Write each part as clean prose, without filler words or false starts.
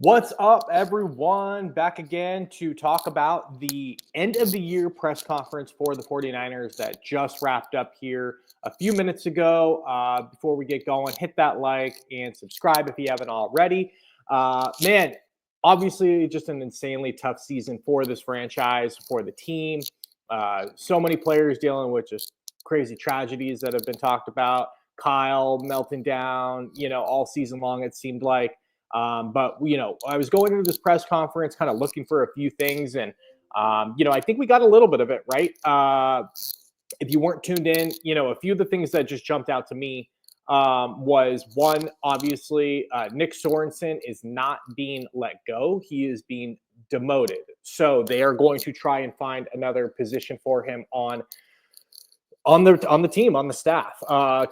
What's up, everyone? Back again to talk about the end of the year press conference for the 49ers that just wrapped up here a few minutes ago. Before we get going, hit that like and subscribe if you haven't already. Man, obviously, just an insanely tough season for this franchise, for the team. So many players dealing with just crazy tragedies that have been talked about. Kyle melting down, all season long, it seemed like. But I was going into this press conference kind of looking for a few things, and I think we got a little bit of it right. If you weren't tuned in, a few of the things that just jumped out to me was one, obviously, Nick Sorensen is not being let go; he is being demoted. So they are going to try and find another position for him on the team, on the staff.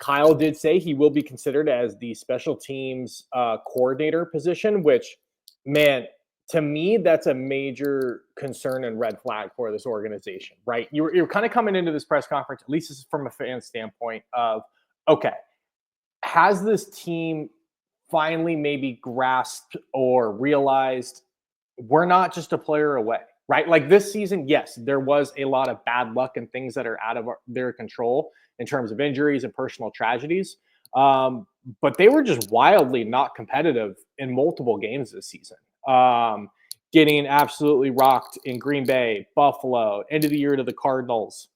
Kyle did say he will be considered as the special teams coordinator position, which, man, to me, that's a major concern and red flag for this organization, right? You're kind of coming into this press conference, at least this is from a fan standpoint, of, okay, has this team finally maybe grasped or realized we're not just a player away, right? Like this season, yes, there was a lot of bad luck and things that are out of their control in terms of injuries and personal tragedies. But they were just wildly not competitive in multiple games this season. Getting absolutely rocked in Green Bay, Buffalo, end of the year to the Cardinals.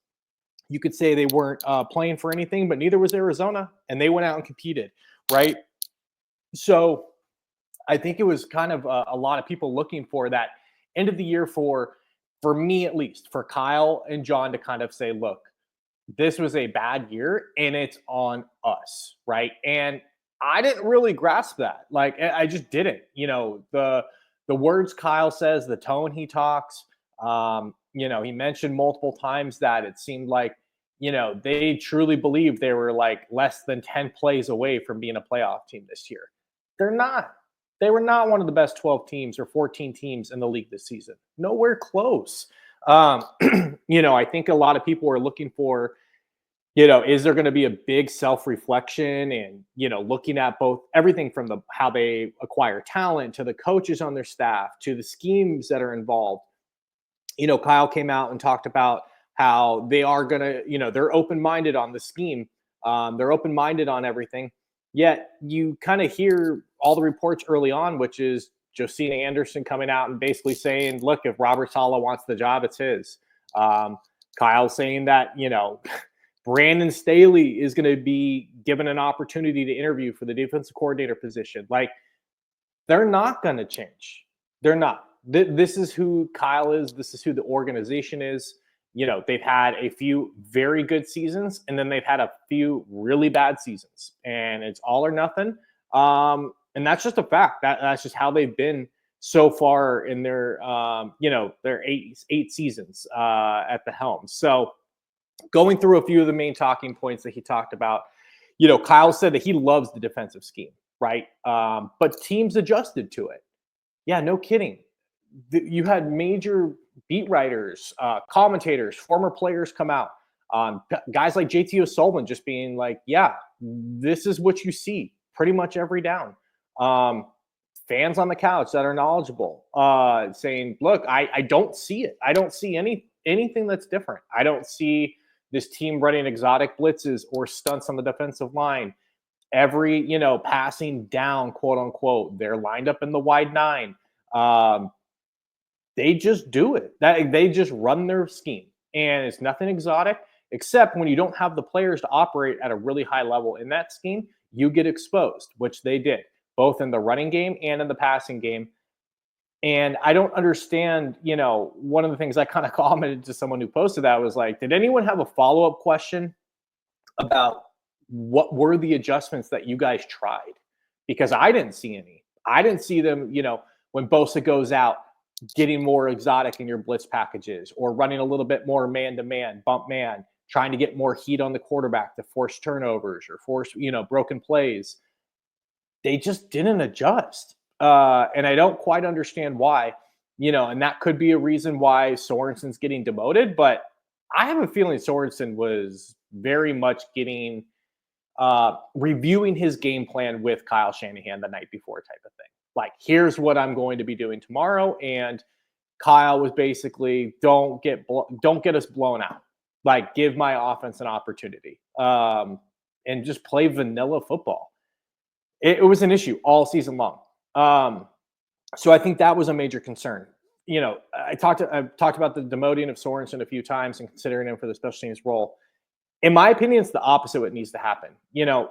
You could say they weren't playing for anything, but neither was Arizona, and they went out and competed, right? So I think it was kind of a lot of people looking for that end of the year for me at least, for Kyle and John to kind of say, look, this was a bad year and it's on us, right? And I didn't really grasp that. Like I just didn't. The words Kyle says, the tone he talks. He mentioned multiple times that it seemed like they truly believed they were like less than 10 plays away from being a playoff team this year. They're not. They were not one of the best 12 teams or 14 teams in the league this season. Nowhere close. Um, I think a lot of people are looking for, is there going to be a big self-reflection and, looking at both everything from how they acquire talent to the coaches on their staff to the schemes that are involved. Kyle came out and talked about how they are going to, they're open-minded on the scheme. They're open-minded on everything. Yet you kind of hear all the reports early on, which is Josina Anderson coming out and basically saying, look, if Robert Saleh wants the job, it's his. Kyle saying that, Brandon Staley is going to be given an opportunity to interview for the defensive coordinator position. Like, they're not going to change. They're not. This is who Kyle is. This is who the organization is. They've had a few very good seasons, and then they've had a few really bad seasons, and it's all or nothing. And that's just a fact. That's just how they've been so far in their their eight seasons at the helm. So going through a few of the main talking points that he talked about, Kyle said that he loves the defensive scheme, right? But teams adjusted to it. Yeah, no kidding. You had major beat writers, commentators, former players come out. Guys like JT O'Sullivan just being like, yeah, this is what you see pretty much every down. Fans on the couch that are knowledgeable saying, look, I don't see it. I don't see anything that's different. I don't see this team running exotic blitzes or stunts on the defensive line. Every, passing down, quote unquote, they're lined up in the wide nine. They just do it. They just run their scheme, and it's nothing exotic. Except when you don't have the players to operate at a really high level in that scheme, you get exposed, which they did, both in the running game and in the passing game. And I don't understand, one of the things I kind of commented to someone who posted that was like, did anyone have a follow-up question about what were the adjustments that you guys tried? Because I didn't see any. I didn't see them, when Bosa goes out, getting more exotic in your blitz packages or running a little bit more man-to-man, bump man, trying to get more heat on the quarterback to force turnovers or force, broken plays. They just didn't adjust. And I don't quite understand why, and that could be a reason why Sorensen's getting demoted. But I have a feeling Sorensen was very much getting reviewing his game plan with Kyle Shanahan the night before type of thing. Like, here's what I'm going to be doing tomorrow. And Kyle was basically, don't get us blown out. Like, give my offense an opportunity, and just play vanilla football. It was an issue all season long. So I think that was a major concern. I've talked about the demoting of Sorensen a few times and considering him for the special teams role. In my opinion, it's the opposite of what needs to happen.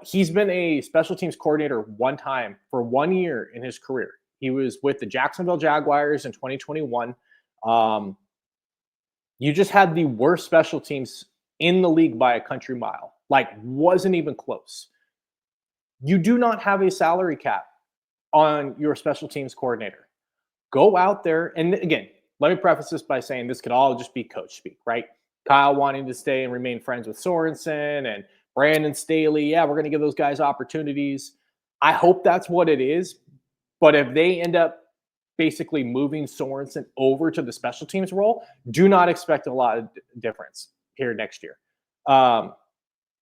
He's been a special teams coordinator one time for 1 year in his career. He was with the Jacksonville Jaguars in 2021. You just had the worst special teams in the league by a country mile. Like, wasn't even close. You do not have a salary cap on your special teams coordinator. Go out there. And again, let me preface this by saying this could all just be coach speak, right? Kyle wanting to stay and remain friends with Sorensen and Brandon Staley. Yeah, we're going to give those guys opportunities. I hope that's what it is. But if they end up basically moving Sorensen over to the special teams role, do not expect a lot of difference here next year.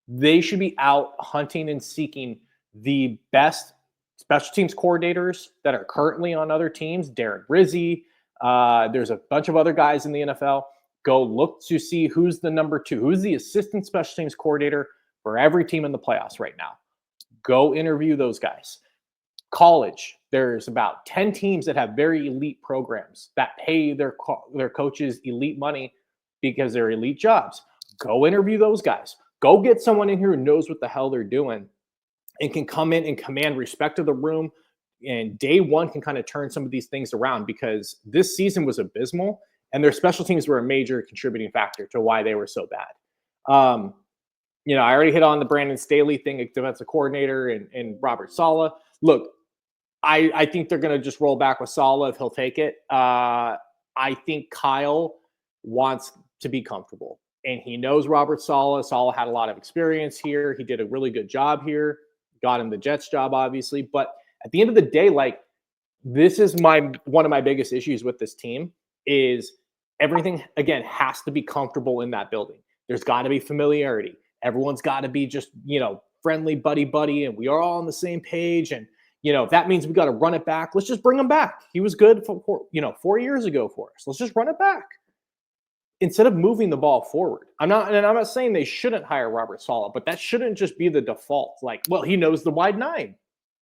They should be out hunting and seeking the best special teams coordinators that are currently on other teams. Darren Rizzi. There's a bunch of other guys in the NFL. Go look to see who's the number 2, who's the assistant special teams coordinator for every team in the playoffs right now. Go interview those guys. College, there's about 10 teams that have very elite programs that pay their coaches elite money because they're elite jobs. Go interview those guys. Go get someone in here who knows what the hell they're doing and can come in and command respect of the room. And day one can kind of turn some of these things around, because this season was abysmal and their special teams were a major contributing factor to why they were so bad. I already hit on the Brandon Staley thing, defensive coordinator, and Robert Saleh. Look, I think they're going to just roll back with Saleh if he'll take it. I think Kyle wants to be comfortable, and he knows Robert Saleh. Saleh had a lot of experience here. He did a really good job here. Got him the Jets job, obviously. But at the end of the day, like, this is one of my biggest issues with this team is everything, again, has to be comfortable in that building. There's got to be familiarity. Everyone's got to be just, friendly buddy, and we are all on the same page. And, if that means we got to run it back, let's just bring him back. He was good for 4 years ago for us. Let's just run it back instead of moving the ball forward. I'm not saying they shouldn't hire Robert Saleh, but that shouldn't just be the default. Like, well, he knows the wide nine.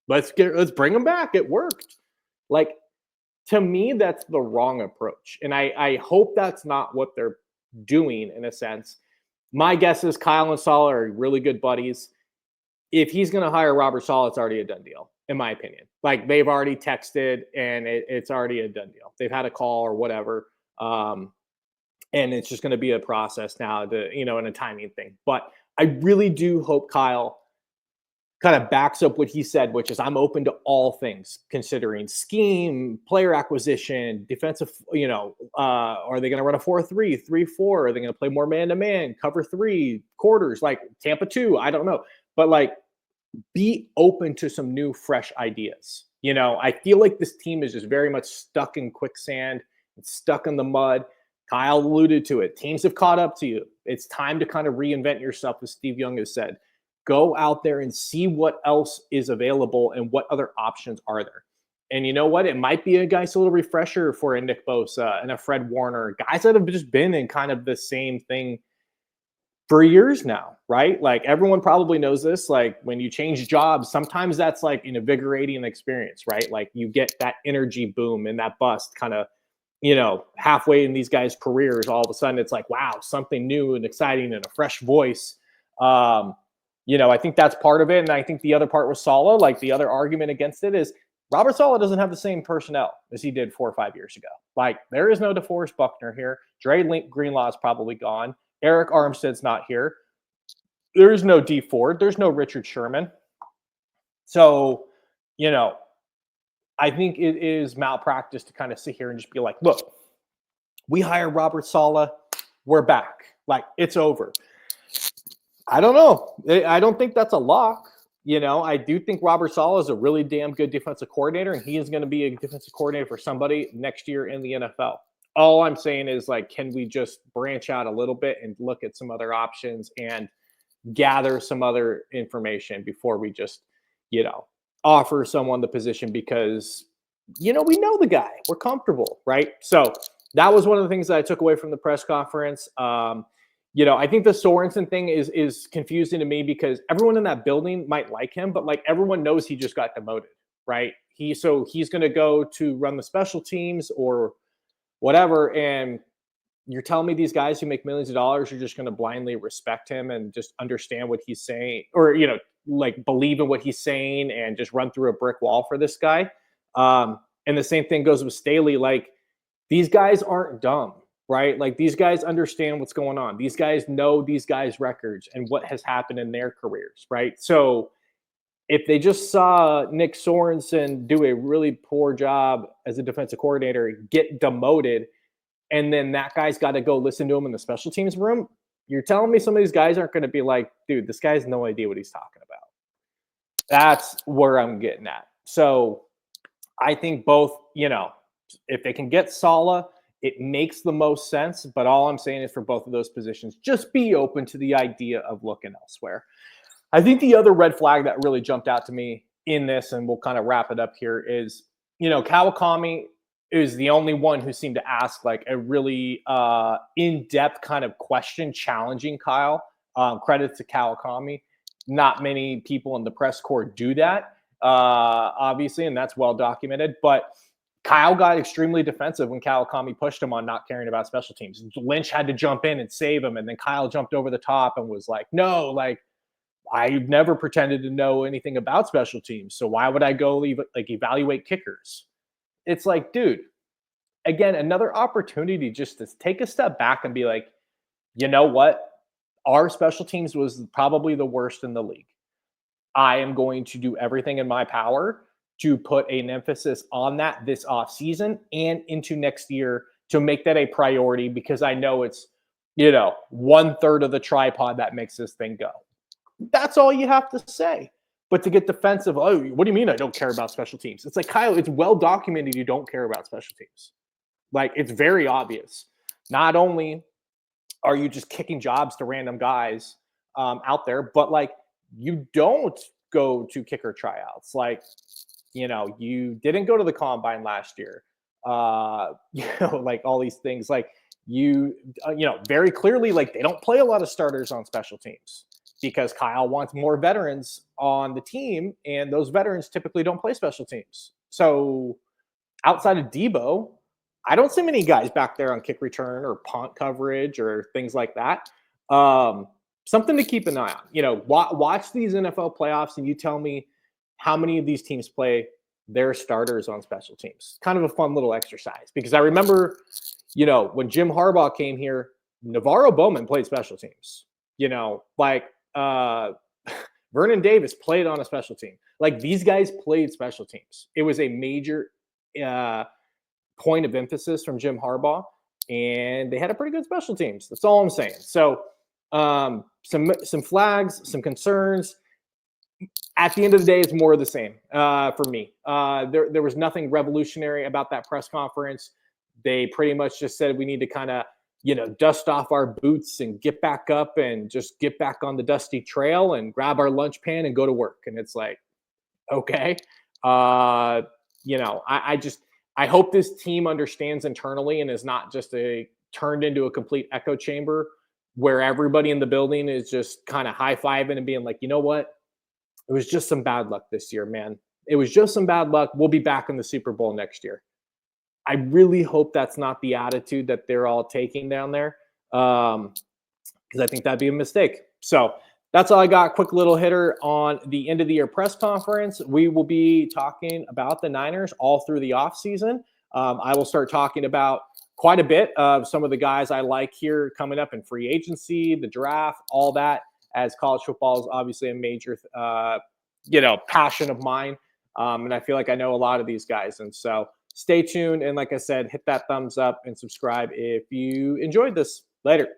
Let's bring him back. It worked. Like, to me, that's the wrong approach. And I hope that's not what they're doing, in a sense. My guess is Kyle and Saleh are really good buddies. If he's going to hire Robert Saleh, it's already a done deal, in my opinion. Like, they've already texted, and it's already a done deal. They've had a call or whatever. And it's just going to be a process now, and a timing thing. But I really do hope Kyle kind of backs up what he said, which is, I'm open to all things, considering scheme, player acquisition, defensive, are they going to run a 4-3, 3-4? Are they going to play more man-to-man, cover 3, quarters, like Tampa 2? I don't know. But, like, be open to some new, fresh ideas. I feel like this team is just very much stuck in quicksand and stuck in the mud. Kyle alluded to it. Teams have caught up to you. It's time to kind of reinvent yourself, as Steve Young has said. Go out there and see what else is available and what other options are there. And you know what? It might be a nice little refresher for a Nick Bosa and a Fred Warner, guys that have just been in kind of the same thing for years now, right? Like, everyone probably knows this. Like, when you change jobs, sometimes that's like an invigorating experience, right? Like, you get that energy boom and that bust kind of, halfway in these guys' careers. All of a sudden it's like, wow, something new and exciting and a fresh voice. I think that's part of it. And I think the other part was Saleh. Like, the other argument against it is Robert Saleh doesn't have the same personnel as he did 4 or 5 years ago. Like, there is no DeForest Buckner here. Dre Greenlaw is probably gone. Eric Armstead's not here. There is no D Ford. There's no Richard Sherman. So, I think it is malpractice to kind of sit here and just be like, look, we hired Robert Saleh. We're back. Like, it's over. I don't know. I don't think that's a lock. I do think Robert Saleh is a really damn good defensive coordinator, and he is going to be a defensive coordinator for somebody next year in the NFL. All I'm saying is, like, can we just branch out a little bit and look at some other options and gather some other information before we just, offer someone the position because we know the guy. We're comfortable, right? So that was one of the things that I took away from the press conference. I think the Sorensen thing is confusing to me because everyone in that building might like him, but like everyone knows he just got demoted, right? He's going to go to run the special teams or whatever, and you're telling me these guys who make millions of dollars are just going to blindly respect him and just understand what he's saying, or like believe in what he's saying and just run through a brick wall for this guy. And the same thing goes with Staley. Like, these guys aren't dumb, right? Like, these guys understand what's going on. These guys know these guys' records and what has happened in their careers, right? So if they just saw Nick Sorensen do a really poor job as a defensive coordinator, get demoted, and then that guy's got to go listen to him in the special teams room, you're telling me some of these guys aren't going to be like, dude, this guy has no idea what he's talking about. That's where I'm getting at. So I think both, if they can get Saleh, it makes the most sense. But all I'm saying is for both of those positions, just be open to the idea of looking elsewhere. I think the other red flag that really jumped out to me in this, and we'll kind of wrap it up here, is, Kawakami is the only one who seemed to ask like a really in-depth kind of question challenging Kyle. Credit to Kawakami. Not many people in the press corps do that, obviously, and that's well documented. But Kyle got extremely defensive when Kawakami pushed him on not caring about special teams. Lynch had to jump in and save him, and then Kyle jumped over the top and was like, no, like, I've never pretended to know anything about special teams, so why would I go evaluate kickers? It's like, dude, again, another opportunity just to take a step back and be like, you know what? Our special teams was probably the worst in the league. I am going to do everything in my power to put an emphasis on that this offseason and into next year to make that a priority, because I know it's, 1/3 of the tripod that makes this thing go. That's all you have to say. But to get defensive, oh, what do you mean I don't care about special teams? It's like, Kyle, it's well documented you don't care about special teams. Like, it's very obvious. Not only are you just kicking jobs to random guys out there, but like, you don't go to kicker tryouts. Like, you didn't go to the combine last year. Like all these things. Like, very clearly, like, they don't play a lot of starters on special teams, because Kyle wants more veterans on the team, and those veterans typically don't play special teams. So outside of Debo, I don't see many guys back there on kick return or punt coverage or things like that. Something to keep an eye on. Watch these NFL playoffs and you tell me how many of these teams play their starters on special teams. Kind of a fun little exercise, because I remember, when Jim Harbaugh came here, Navarro Bowman played special teams. Vernon Davis played on a special team. Like, these guys played special teams. It was a major point of emphasis from Jim Harbaugh, and they had a pretty good special teams. That's all I'm saying. So some flags, some concerns. At the end of the day, it's more of the same for me. There was nothing revolutionary about that press conference. They pretty much just said we need to kind of dust off our boots and get back up and just get back on the dusty trail and grab our lunch pan and go to work. And it's like, okay. I hope this team understands internally and is not just turned into a complete echo chamber where everybody in the building is just kind of high-fiving and being like, you know what? It was just some bad luck this year, man. It was just some bad luck. We'll be back in the Super Bowl next year. I really hope that's not the attitude that they're all taking down there, because I think that'd be a mistake. So that's all I got. Quick little hitter on the end of the year press conference. We will be talking about the Niners all through the offseason. I will start talking about quite a bit of some of the guys I like here coming up in free agency, the draft, all that, as college football is obviously a major, passion of mine. And I feel like I know a lot of these guys. And so stay tuned. And like I said, hit that thumbs up and subscribe if you enjoyed this. Later.